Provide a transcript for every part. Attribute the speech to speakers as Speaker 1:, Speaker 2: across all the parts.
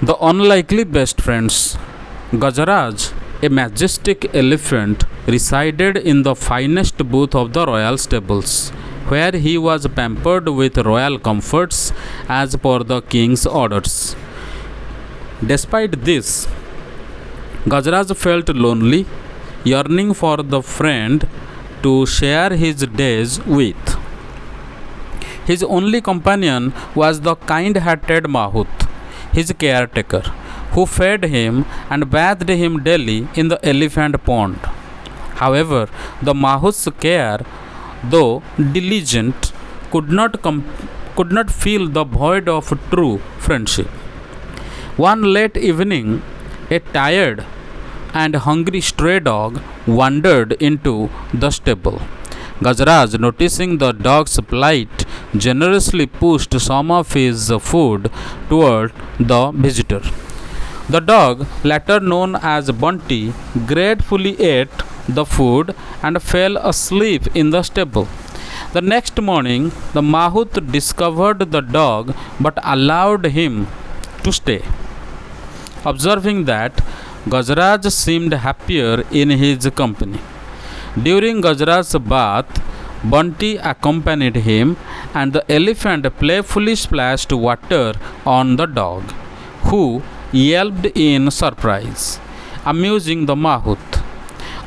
Speaker 1: The unlikely best friends. Gajaraj, a majestic elephant, resided in the finest booth of the royal stables, where he was pampered with royal comforts as per the king's orders. Despite this, Gajaraj felt lonely, yearning for the friend to share his days with. His only companion was the kind hearted Mahut, his caretaker, who fed him and bathed him daily in the elephant pond. However, the Mahut's care, though diligent, could not fill the void of true friendship. One late evening, a tired and hungry stray dog wandered into the stable. Gajaraj, noticing the dog's plight, generously pushed some of his food toward the visitor. The dog, later known as Bunty, gratefully ate the food and fell asleep in the stable. The next morning, the Mahut discovered the dog but allowed him to stay. Observing that, Gajaraj seemed happier in his company. During Gajaraj's bath, Bunty accompanied him, and the elephant playfully splashed water on the dog, who yelped in surprise, amusing the Mahut.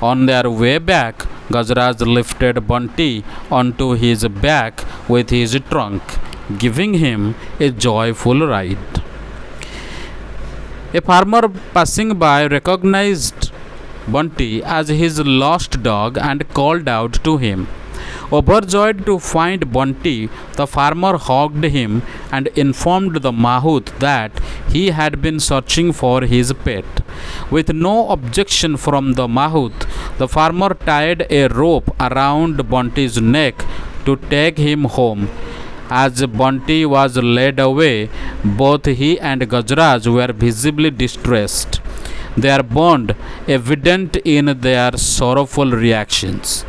Speaker 1: On their way back, Gajaraj lifted Bunty onto his back with his trunk, giving him a joyful ride. A farmer passing by recognized Bunty as his lost dog and called out to him. Overjoyed to find Bunty, the farmer hugged him and informed the Mahut that he had been searching for his pet. With no objection from the Mahut, the farmer tied a rope around Bunty's neck to take him home. As Bunty was led away, both he and Gajaraj were visibly distressed, their bond evident in their sorrowful reactions.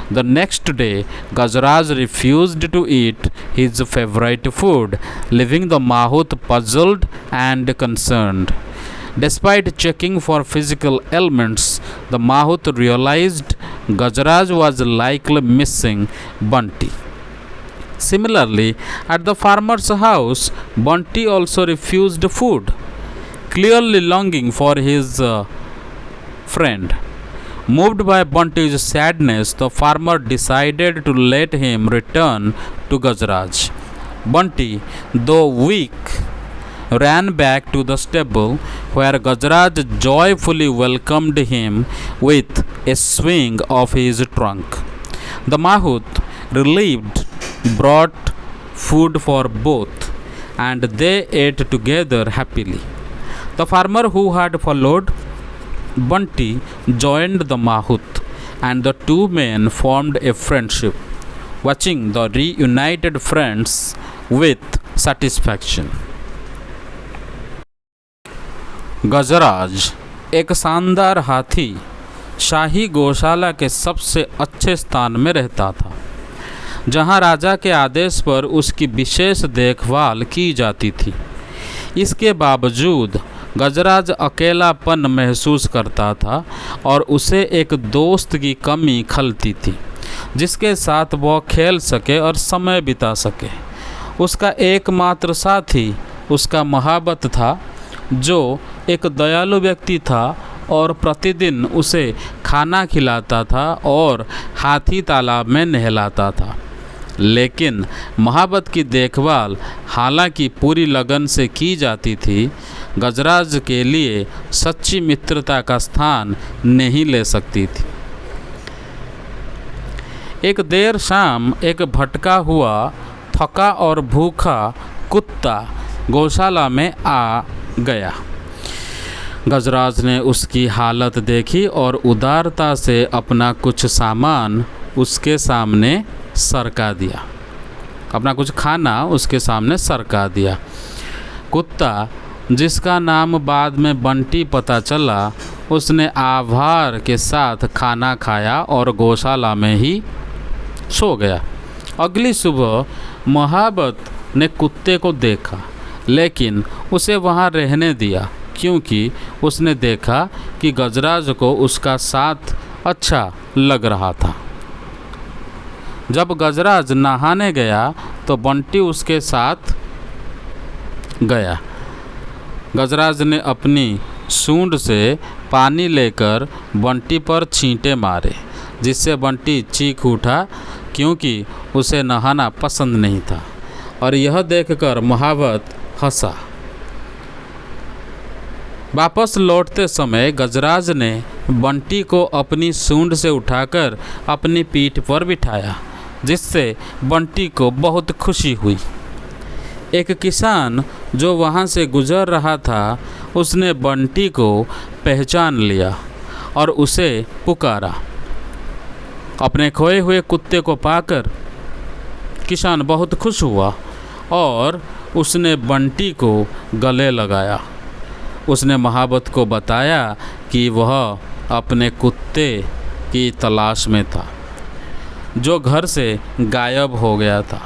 Speaker 1: The next day, Gajaraj refused to eat his favorite food, leaving the Mahut puzzled and concerned. Despite checking for physical ailments, the Mahut realized Gajaraj was likely missing Bunty. Similarly, at the farmer's house, Bunty also refused food, clearly longing for his friend. Moved by Bunty's sadness, the farmer decided to let him return to Gajaraj. Bunty, though weak, ran back to the stable, where Gajaraj joyfully welcomed him with a swing of his trunk. The Mahut, relieved, brought food for both, and they ate together happily. The farmer who had followed Bunty joined the Mahut, and the two men formed a friendship, watching the reunited friends with satisfaction. गजराज, एक शानदार हाथी, शाही गौशाला के सबसे अच्छे स्थान में रहता था, जहां राजा के आदेश पर उसकी विशेष देखभाल की जाती थी। इसके बावजूद गजराज अकेलापन महसूस करता था और उसे एक दोस्त की कमी खलती थी, जिसके साथ वह खेल सके और समय बिता सके। उसका एकमात्र साथी उसका महाबत था, जो एक दयालु व्यक्ति था और प्रतिदिन उसे खाना खिलाता था और हाथी तालाब में नहलाता था। लेकिन महाबत की देखभाल हालांकि पूरी लगन से की जाती थी, गजराज के लिए सच्ची मित्रता का स्थान नहीं ले सकती थी। एक देर शाम एक भटका हुआ, थका और भूखा कुत्ता गौशाला में आ गया। गजराज ने उसकी हालत देखी और उदारता से अपना कुछ सामान उसके सामने सरका दिया, अपना कुछ खाना उसके सामने सरका दिया। कुत्ता, जिसका नाम बाद में बंटी पता चला, उसने आभार के साथ खाना खाया और गौशाला में ही सो गया। अगली सुबह महाबत ने कुत्ते को देखा, लेकिन उसे वहाँ रहने दिया क्योंकि उसने देखा कि गजराज को उसका साथ अच्छा लग रहा था। जब गजराज नहाने गया तो बंटी उसके साथ गया। गजराज ने अपनी सूंड से पानी लेकर बंटी पर छींटे मारे, जिससे बंटी चीख उठा क्योंकि उसे नहाना पसंद नहीं था। और यह देखकर महावत हंसा। वापस लौटते समय गजराज ने बंटी को अपनी सूंड से उठाकर अपनी पीठ पर बिठाया, जिससे बंटी को बहुत खुशी हुई। एक किसान जो वहाँ से गुजर रहा था, उसने बंटी को पहचान लिया और उसे पुकारा। अपने खोए हुए कुत्ते को पाकर किसान बहुत खुश हुआ और उसने बंटी को गले लगाया। उसने महावत को बताया कि वह अपने कुत्ते की तलाश में था, जो घर से गायब हो गया था।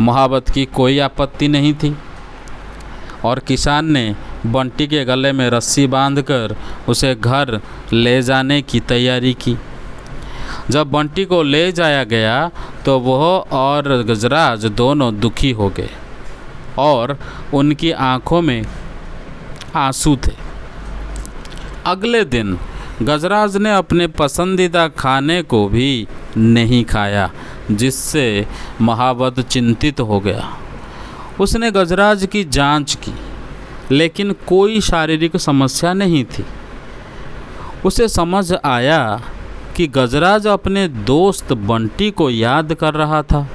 Speaker 1: महावत की कोई आपत्ति नहीं थी और किसान ने बंटी के गले में रस्सी बांधकर उसे घर ले जाने की तैयारी की। जब बंटी को ले जाया गया तो वह और गजराज दोनों दुखी हो गए और उनकी आंखों में आंसू थे। अगले दिन गजराज ने अपने पसंदीदा खाने को भी नहीं खाया, जिससे महावत चिंतित हो गया। उसने गजराज की जांच की, लेकिन कोई शारीरिक समस्या नहीं थी। उसे समझ आया कि गजराज अपने दोस्त बंटी को याद कर रहा था।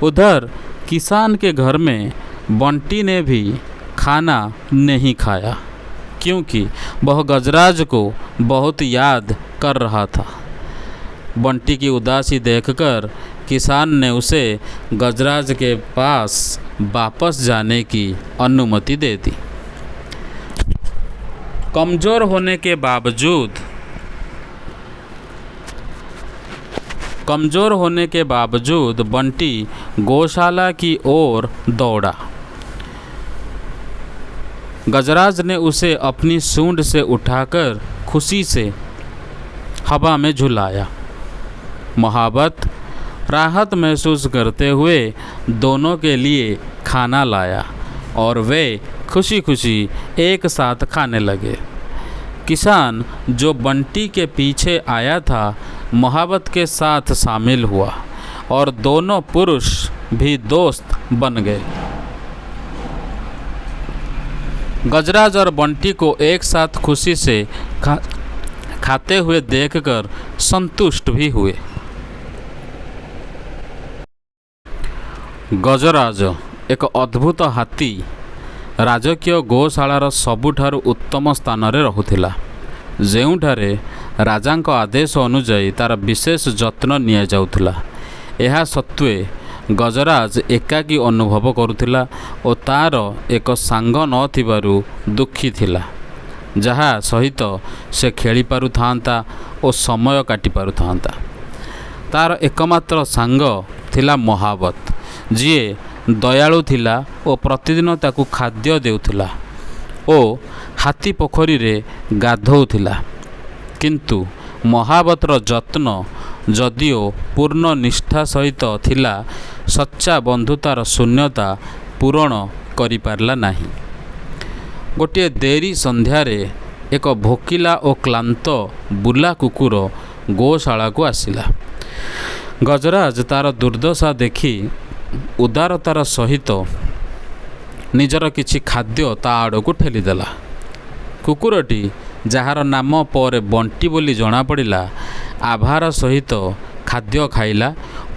Speaker 1: उधर किसान के घर में बंटी ने भी खाना नहीं खाया क्योंकि वह गजराज को बहुत याद कर रहा था। बंटी की उदासी देखकर किसान ने उसे गजराज के पास वापस जाने की अनुमति दे दी। कमज़ोर होने के बावजूद बंटी गौशाला की ओर दौड़ा। गजराज ने उसे अपनी सूंड से उठाकर खुशी से हवा में झुलाया। महावत राहत महसूस करते हुए दोनों के लिए खाना लाया और वे खुशी खुशी एक साथ खाने लगे। किसान जो बंटी के पीछे आया था, महावत के साथ शामिल हुआ और दोनों पुरुष भी दोस्त बन गए। गजराज और बंटी को एक साथ खुशी से खाते हुए देखकर संतुष्ट भी हुए। गजराज एक अद्भुत हाथी राजकीय गोशालार सबुठारु उत्तम स्थान रे रहुथिला, जेउठारे राजांक आदेश अनुजाई तार विशेष जत्न निया जाउथिला। एहा सत्वे गजराज एकाकी अनुभव करुथिला और तार एक सांग नथिबारु दुखी थिला, जहा सहित से खेली पारुथांता और समय काटी पारुथांता। तार एकमात्र सांग थिला महावत, जिए दयालु थिला और प्रतिदिन ताकू खाद्य देउथिला और हाथी पोखरी रे गाधौथिला। किंतु महावतर जत्न जदिओ पूर्ण निष्ठा सहित थिला, सच्चा बंधुतार शून्यता पूरण करि पारला नाही। गोटे देरी संध्यारे एक भोकिला और क्लांत बुला कुकुर गोशाला को आसिला। गजराज तार दुर्दशा देखि उदारतार सहित निजर किछि खाद्य ता आड़कू ठेलीदेला। कुकुरटी जार नाम पर बंटी बोली जना पड़िला, आभार सहित खाद्य खाइला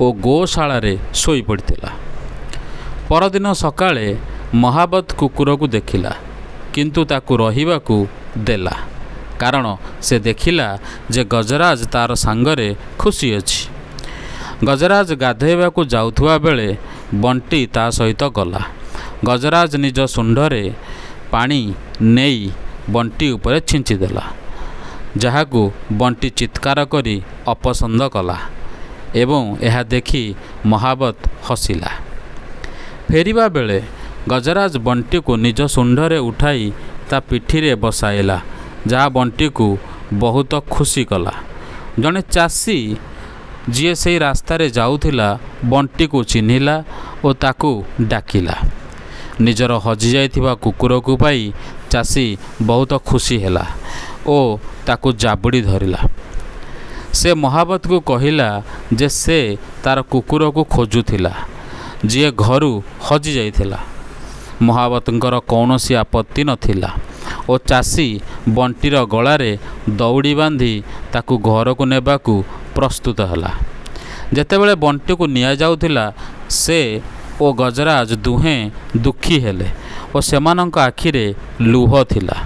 Speaker 1: और गोशाला रे सोई पड़िथिला। परदिन सकाळे महावत कुकुर को देखिला, किंतु ताकू रहिबाकू देला, कारण से देखिला जे गजराज तार सांगरे खुशी अछि। गजराज गाधोइबाकू जाउथुवा बेले बंटी ता सहित गला। गजराज निज सुंडरे पानी नेई बंटी उपरे छिंची देला, जहाकू बंटी चित्कार करी अपसंद कला एवं यह देखी महावत हसिला। फेरिबा बेले ଗଜରାଜ ବଣ୍ଟିକୁ ନିଜ ଶୁଣ୍ଢରେ ଉଠାଇ ତା ପିଠିରେ ବସାଇଲା, ଯାହା ବଣ୍ଟିକୁ ବହୁତ ଖୁସି କଲା। ଜଣେ ଚାଷୀ ଯିଏ ସେହି ରାସ୍ତାରେ ଯାଉଥିଲା ବଣ୍ଟିକୁ ଚିହ୍ନିଲା ଓ ତାକୁ ଡାକିଲା। ନିଜର ହଜିଯାଇଥିବା କୁକୁରକୁ ପାଇ ଚାଷୀ ବହୁତ ଖୁସି ହେଲା ଓ ତାକୁ ଜାବୁଡ଼ି ଧରିଲା। ସେ ମହାବତକୁ କହିଲା ଯେ ସେ ତାର କୁକୁରକୁ ଖୋଜୁଥିଲା, ଯିଏ ଘରୁ ହଜିଯାଇଥିଲା। ମହାବତଙ୍କର କୌଣସି ଆପତ୍ତି ନଥିଲା ଓ ଚାଷୀ ବଣ୍ଟିର ଗଳାରେ ଦଉଡ଼ି ବାନ୍ଧି ତାକୁ ଘରକୁ ନେବାକୁ ପ୍ରସ୍ତୁତ ହେଲା। ଯେତେବେଳେ ବଣ୍ଟିକୁ ନିଆଯାଉଥିଲା, ସେ ଓ ଗଜରାଜ ଦୁହେଁ ଦୁଃଖୀ ହେଲେ ଓ ସେମାନଙ୍କ ଆଖିରେ ଲୁହ ଥିଲା।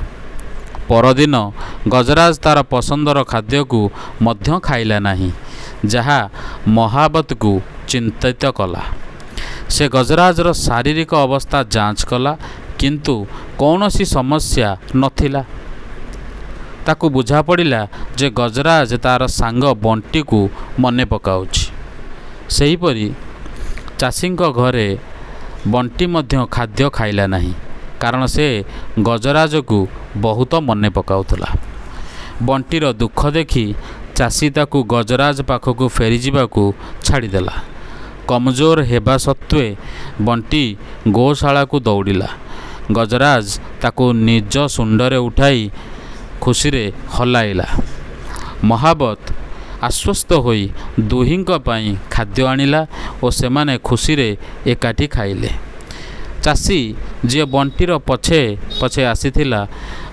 Speaker 1: ପରଦିନ ଗଜରାଜ ତାର ପସନ୍ଦର ଖାଦ୍ୟକୁ ମଧ୍ୟ ଖାଇଲା ନାହିଁ, ଯାହା ମହାବତକୁ ଚିନ୍ତିତ କଲା। ସେ ଗଜରାଜର ଶାରୀରିକ ଅବସ୍ଥା ଯାଞ୍ଚ କଲା, କିନ୍ତୁ କୌଣସି ସମସ୍ୟା ନଥିଲା। ତାକୁ ବୁଝାପଡ଼ିଲା ଯେ ଗଜରାଜ ତାର ସାଙ୍ଗ ବଣ୍ଟିକୁ ମନେ ପକାଉଛି। ସେହିପରି ଚାଷୀଙ୍କ ଘରେ ବଣ୍ଟି ମଧ୍ୟ ଖାଦ୍ୟ ଖାଇଲା ନାହିଁ, କାରଣ ସେ ଗଜରାଜକୁ ବହୁତ ମନେ ପକାଉଥିଲା। ବଣ୍ଟିର ଦୁଃଖ ଦେଖି ଚାଷୀ ତାକୁ ଗଜରାଜ ପାଖକୁ ଫେରିଯିବାକୁ ଛାଡ଼ିଦେଲା। କମଜୋର ହେବା ସତ୍ତ୍ୱେ ବଣ୍ଟି ଗୋଶାଳାକୁ ଦୌଡ଼ିଲା। ଗଜରାଜ ତାକୁ ନିଜ ଶୁଣ୍ଢରେ ଉଠାଇ ଖୁସିରେ ହଲାଇଲା। ମହାବତ ଆଶ୍ୱସ୍ତ ହୋଇ ଦୁହିଁଙ୍କ ପାଇଁ ଖାଦ୍ୟ ଆଣିଲା ଓ ସେମାନେ ଖୁସିରେ ଏକାଠି ଖାଇଲେ। ଚାଷୀ ଯିଏ ବଣ୍ଟିର ପଛେ ପଛେ ଆସିଥିଲା,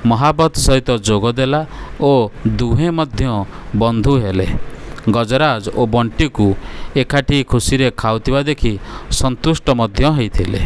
Speaker 1: ମହାବତ ସହିତ ଯୋଗ ଦେଲା ଓ ଦୁହେଁ ମଧ୍ୟ ବନ୍ଧୁ ହେଲେ। ଗଜରାଜ ଓ ବଣ୍ଟିକୁ ଏକାଠି ଖୁସିରେ ଖାଉଥିବା ଦେଖି ସନ୍ତୁଷ୍ଟ ମଧ୍ୟ ହୋଇଥିଲେ।